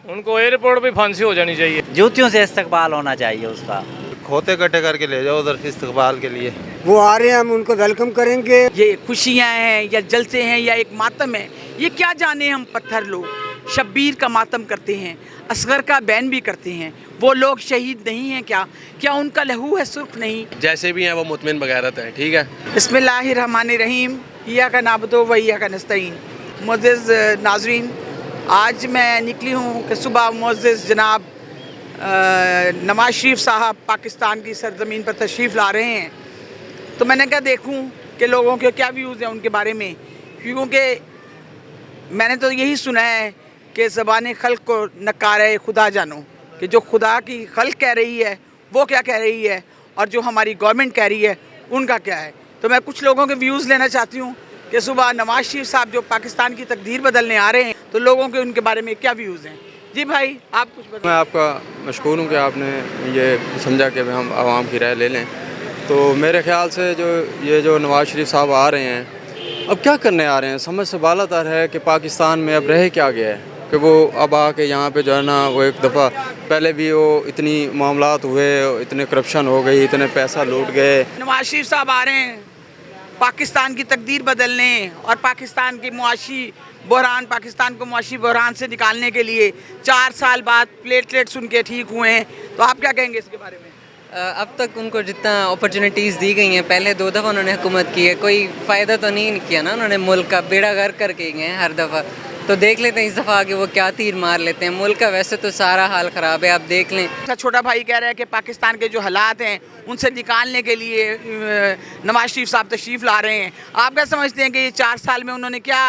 उनको एयरपोर्ट पे फांसी हो जानी चाहिए। जूतियों से इस्तकबाल होना चाहिए उसका। खोते कटे करके ले जाओ उधर इस्तकबाल के लिए। वो आ रहे हैं, हम उनको वेलकम करेंगे। ये खुशियाँ हैं या जलसे हैं या एक मातम है, ये क्या जाने हम पत्थर लोग। शब्बीर का मातम करते हैं, असगर का बैन भी करते हैं। वो लोग शहीद नहीं हैं क्या? क्या उनका लहू है सुर्ख नहीं? जैसे भी हैं वो मुतमिन बगैरत हैं, ठीक है। बिस्मिल्लाहिर्रहमानिर्रहीम, इय्याका नअबुदु व इय्याका नस्तईन। मुअज़्ज़िज़ नाज़रीन, आज मैं निकली हूँ कि सुबह मुअज़्ज़िज़ जनाब नवाज शरीफ साहब पाकिस्तान की सरज़मीन पर तशरीफ़ ला रहे हैं, तो मैंने कहा देखूं कि लोगों के क्या व्यूज़ हैं उनके बारे में, क्योंकि मैंने तो यही सुना है कि ज़बान खल्क़ को नकारे खुदा जानो, कि जो खुदा की खल्क़ कह रही है वो क्या कह रही है और जो हमारी गवर्नमेंट कह रही है उनका क्या है। तो मैं कुछ लोगों के व्यूज़ लेना चाहती हूँ कि सुबह नवाज शरीफ साहब जो पाकिस्तान की तकदीर बदलने आ रहे हैं, तो लोगों के उनके बारे में क्या व्यूज़ हैं। जी भाई, आप कुछ बताएं। मैं आपका मशकूर हूँ कि आपने ये समझा कि हम आवाम की राय ले लें। तो मेरे ख़्याल से जो नवाज़ शरीफ साहब आ रहे हैं, अब क्या करने आ रहे हैं, समझ से बालातर है कि पाकिस्तान में अब रह क्या गया है कि वो अब आके यहाँ पे जो है ना, वो एक दफ़ा पहले भी वो इतनी मामलात हुए, इतने करप्शन हो गई, इतने पैसा लूट गए। नवाज शरीफ साहब आ रहे हैं पाकिस्तान की तकदीर बदलने और पाकिस्तान की मुआशी बहरान, पाकिस्तान को मुआशी बहरान से निकालने के लिए 4 साल बाद प्लेटलेट्स उनके ठीक हुए हैं, तो आप क्या कहेंगे इसके बारे में? अब तक उनको जितना अपॉर्चुनिटीज़ दी गई हैं, पहले 2 दफ़ा उन्होंने हुकूमत की है, कोई फ़ायदा तो नहीं किया ना उन्होंने। मुल्क का बेड़ा गर्क करके गए हैं हर दफ़ा। तो देख लेते हैं इस दफ़ा आगे वो क्या तीर मार लेते हैं। मुल्क का वैसे तो सारा हाल ख़राब है, आप देख लें। छोटा भाई कह रहा है कि पाकिस्तान के जो हालात हैं उनसे निकालने के लिए नवाज शरीफ साहब तशरीफ़ ला रहे हैं। आप क्या समझते हैं कि ये 4 साल में उन्होंने क्या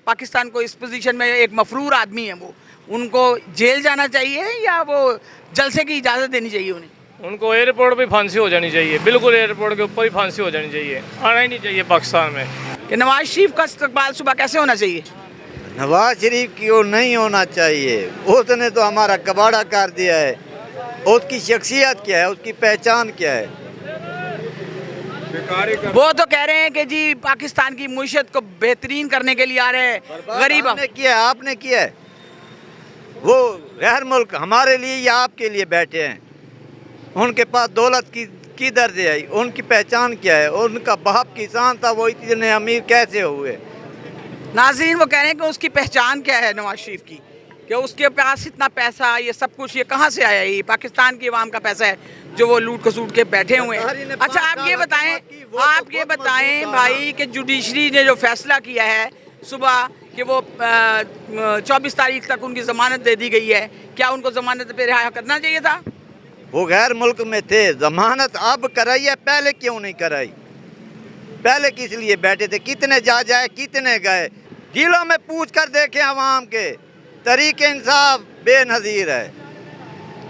पाकिस्तान को इस पोजीशन में, एक मफरूर आदमी है वो, उनको जेल जाना चाहिए या वो जलसे की इजाज़त देनी चाहिए उन्हें? उनको एयरपोर्ट पे फांसी हो जानी चाहिए, बिल्कुल एयरपोर्ट के ऊपर ही फांसी हो जानी चाहिए। आना ही नहीं चाहिए पाकिस्तान में। कि नवाज शरीफ का इस्तकबाल सुबह कैसे होना चाहिए? नवाज शरीफ की वो नहीं होना चाहिए, उसने तो हमारा कबाड़ा कर दिया है। उसकी शख्सियत क्या है, उसकी पहचान क्या है? वो तो कह रहे हैं कि जी पाकिस्तान की मुईशत को बेहतरीन करने के लिए आ रहे हैं। गरीब आपने किया है, आपने किया है। वो गैर मुल्क हमारे लिए या आपके लिए बैठे हैं। उनके पास दौलत की किधर से आई, उनकी पहचान क्या है? उनका बाप किसान था, वो इतने अमीर कैसे हुए? नाज़रीन, वो कह रहे हैं कि उसकी पहचान क्या है नवाज शरीफ की, कि उसके पास इतना पैसा, ये सब कुछ ये कहाँ से आया? ये पाकिस्तान की आवाम का पैसा है जो वो लूट खसूट के बैठे हुए हैं। अच्छा, आप ये बताएं भाई कि जुडिशरी ने जो फैसला किया है सुबह कि वो 24 तारीख तक उनकी ज़मानत दे दी गई है, क्या उनको ज़मानत पे रिहा करना चाहिए था? वो गैर मुल्क में थे, जमानत अब कराई है, पहले क्यों नहीं कराई? पहले किस लिए बैठे थे? कितने जाए कितने गए? जिलों में पूछ कर देखें आवाम के, तहरीक इंसाफ बेनज़ीर है।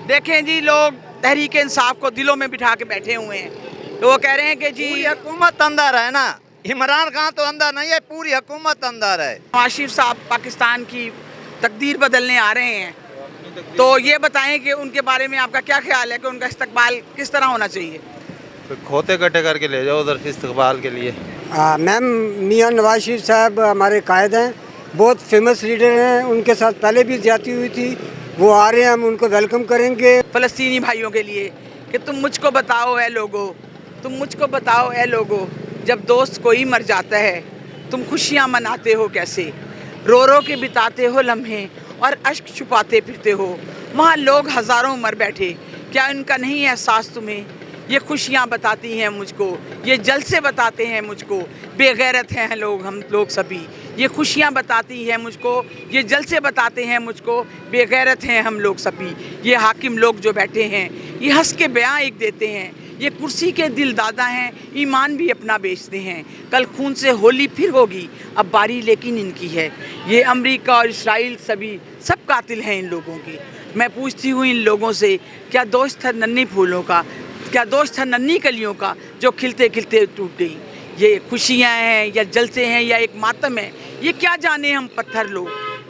देखें जी, लोग तहरीक इंसाफ को दिलों में बिठा के बैठे हुए हैं, तो वो कह रहे हैं कि जी हुकूमत अंदर है ना, इमरान खान तो अंदर नहीं है, पूरी हुकूमत अंदर है। नवाज शरीफ साहब पाकिस्तान की तकदीर बदलने आ रहे हैं, तो ये बताएं कि उनके बारे में आपका क्या ख्याल है कि उनका इस्तकबाल किस तरह होना चाहिए? तो खोते कटे करके ले जाओ उधर इस्तकबाल के लिए। मैम, मियाँ नवाज शरीफ साहब हमारे कायद हैं, बहुत फेमस लीडर हैं, उनके साथ पहले भी ज्यादती हुई थी। वो आ रहे हैं, हम उनको वेलकम करेंगे। फ़लस्तीनी भाइयों के लिए कि तुम मुझको बताओ ऐ लोगो, तुम मुझको बताओ ऐ लोगो, जब दोस्त कोई मर जाता है तुम खुशियाँ मनाते हो कैसे? रो रो के बिताते हो लम्हे और अश्क छुपाते फिरते हो। वहाँ लोग हज़ारों मर बैठे, क्या इनका नहीं एहसास तुम्हें? ये खुशियाँ बताती हैं मुझको, ये जलसे बताते हैं मुझको, बेगैरत हैं लोग हम लोग सभी। ये खुशियाँ बताती हैं मुझको, ये जलसे बताते हैं मुझको, बेगैरत हैं हम लोग सभी। ये हाकिम लोग जो बैठे हैं, ये हंस के बयां एक देते हैं। ये कुर्सी के दिल दादा हैं, ईमान भी अपना बेचते हैं। कल खून से होली फिर होगी, अब बारी लेकिन इनकी है। ये अमेरिका और इस्राइल सभी सब कातिल हैं इन लोगों की। मैं पूछती हूँ इन लोगों से, क्या दोस्त था नन्ही फूलों का, क्या दोस्त था नन्ही कलियों का, जो खिलते खिलते टूट गई? ये खुशियाँ हैं या जलसे हैं या एक मातम है, ये क्या जाने हम पत्थर लोग।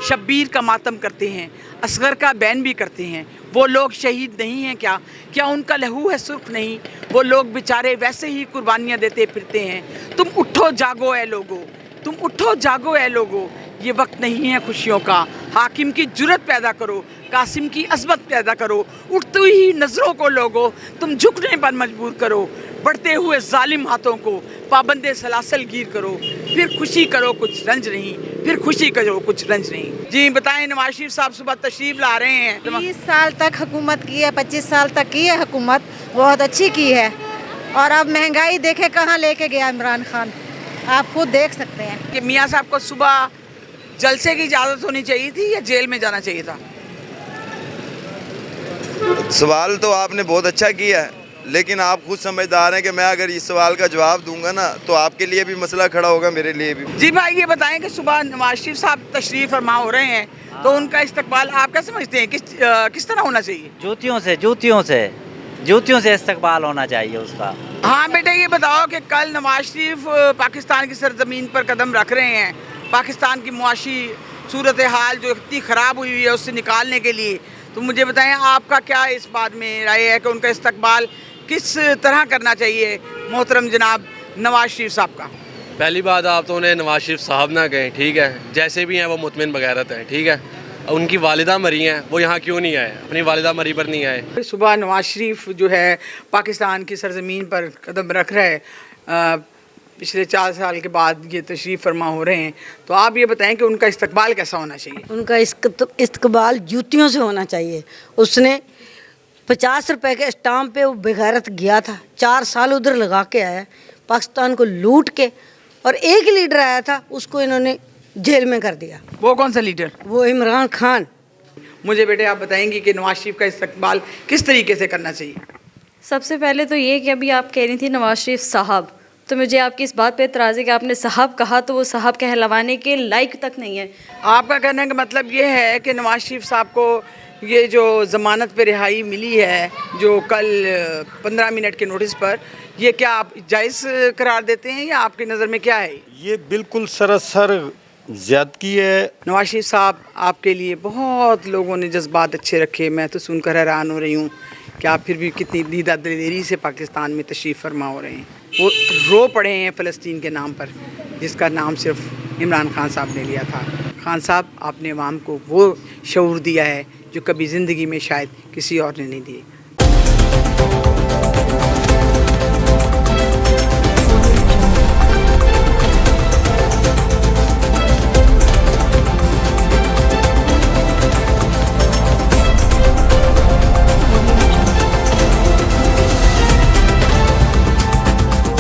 शब्बीर का मातम करते हैं, असगर का बैन भी करते हैं। वो लोग शहीद नहीं हैं क्या? क्या उनका लहू है सुर्ख नहीं? वो लोग बेचारे वैसे ही कुर्बानियाँ देते फिरते हैं। तुम उठो जागो ऐ लोगो, तुम उठो जागो ऐ लोगो, ये वक्त नहीं है खुशियों का। हाकिम की जुर्रत पैदा करो, कासिम की अज़मत पैदा करो, उठती हुई नज़रों को लोगो तुम झुकने पर मजबूर करो, बढ़ते हुए जालिम हाथों को पाबंदे सलासल गिर करो, फिर खुशी करो कुछ रंज नहीं, फिर खुशी करो कुछ रंज नहीं। जी बताएं, नवाज शरीफ साहब सुबह तशरीफ ला रहे हैं। 20 साल तक हुकूमत की है, 25 साल तक की है हुकूमत, बहुत अच्छी की है। और अब महंगाई देखे कहाँ लेके गया इमरान खान, आप खुद देख सकते हैं। कि मियाँ साहब को सुबह जलसे की इजाज़त होनी चाहिए थी या जेल में जाना चाहिए था? सवाल तो आपने बहुत अच्छा किया है, लेकिन आप खुद समझदार हैं कि मैं अगर इस सवाल का जवाब दूंगा ना तो आपके लिए भी मसला खड़ा होगा, मेरे लिए भी। जी भाई, ये बताएं कि सुबह नवाज शरीफ साहब तशरीफ फरमा हो रहे हैं, तो उनका इस्तकबाल आप क्या समझते हैं, किस तरह होना चाहिए? जूतियों से इस्तकबाल होना चाहिए उसका। हाँ बेटे, ये बताओ कि कल नवाज शरीफ पाकिस्तान की सरजमीन पर कदम रख रहे हैं, पाकिस्तान की मुआशी सूरत हाल जो इतनी ख़राब हुई है उससे निकालने के लिए, तो मुझे बताएं आपका क्या इस बात में राय है कि उनका इस्तकबाल किस तरह करना चाहिए मोहतरम जनाब नवाज शरीफ साहब का? पहली बात, आप तो उन्हें नवाज शरीफ साहब ना कहें, ठीक है? जैसे भी हैं वो मुतमिन बगैरत हैं, ठीक है? उनकी वालिदा मरी हैं, वो यहाँ क्यों नहीं आए? अपनी वालिदा मरी पर नहीं आए। सुबह नवाज शरीफ जो है पाकिस्तान की सरजमीन पर कदम रख रहा है, पिछले 4 साल के बाद ये तशरीफ़ फरमा हो रहे हैं, तो आप ये बताएं कि उनका इस्तकबाल कैसा होना चाहिए? उनका इस्तकबाल जूतियों से होना चाहिए। उसने 50 रुपए के स्टाम्प पे वो बेगैरत गया था, 4 साल उधर लगा के आया पाकिस्तान को लूट के, और एक लीडर आया था उसको इन्होंने जेल में कर दिया। वो कौन सा लीडर? वो इमरान खान। मुझे बेटे आप बताएंगे कि नवाज शरीफ का इस्तकबाल किस तरीके से करना चाहिए? सबसे पहले तो ये कि अभी आप कह रही थी नवाज शरीफ साहब, तो मुझे आपकी इस बात पे एतराज़ है कि आपने साहब कहा तो वो साहब कहलवाने के लायक तक नहीं है। आपका कहने का मतलब ये है कि नवाज शरीफ साहब को ये जो ज़मानत पे रिहाई मिली है जो कल 15 मिनट के नोटिस पर, ये क्या आप जायज़ करार देते हैं या आपकी नज़र में क्या है? ये बिल्कुल सरासर ज़्यादती है। नवाज शरीफ साहब, आपके लिए बहुत लोगों ने जज्बात अच्छे रखे, मैं तो सुनकर हैरान हो रही हूँ कि आप फिर भी कितनी दीदा दिलेरी से पाकिस्तान में तशरीफ़ फरमा हो रहे हैं। वो रो पड़े हैं फ़लस्तीन के नाम पर, जिसका नाम सिर्फ इमरान खान साहब ने लिया था। खान साहब, आपने अवाम को वो शऊर दिया है जो कभी ज़िंदगी में शायद किसी और ने नहीं दिए।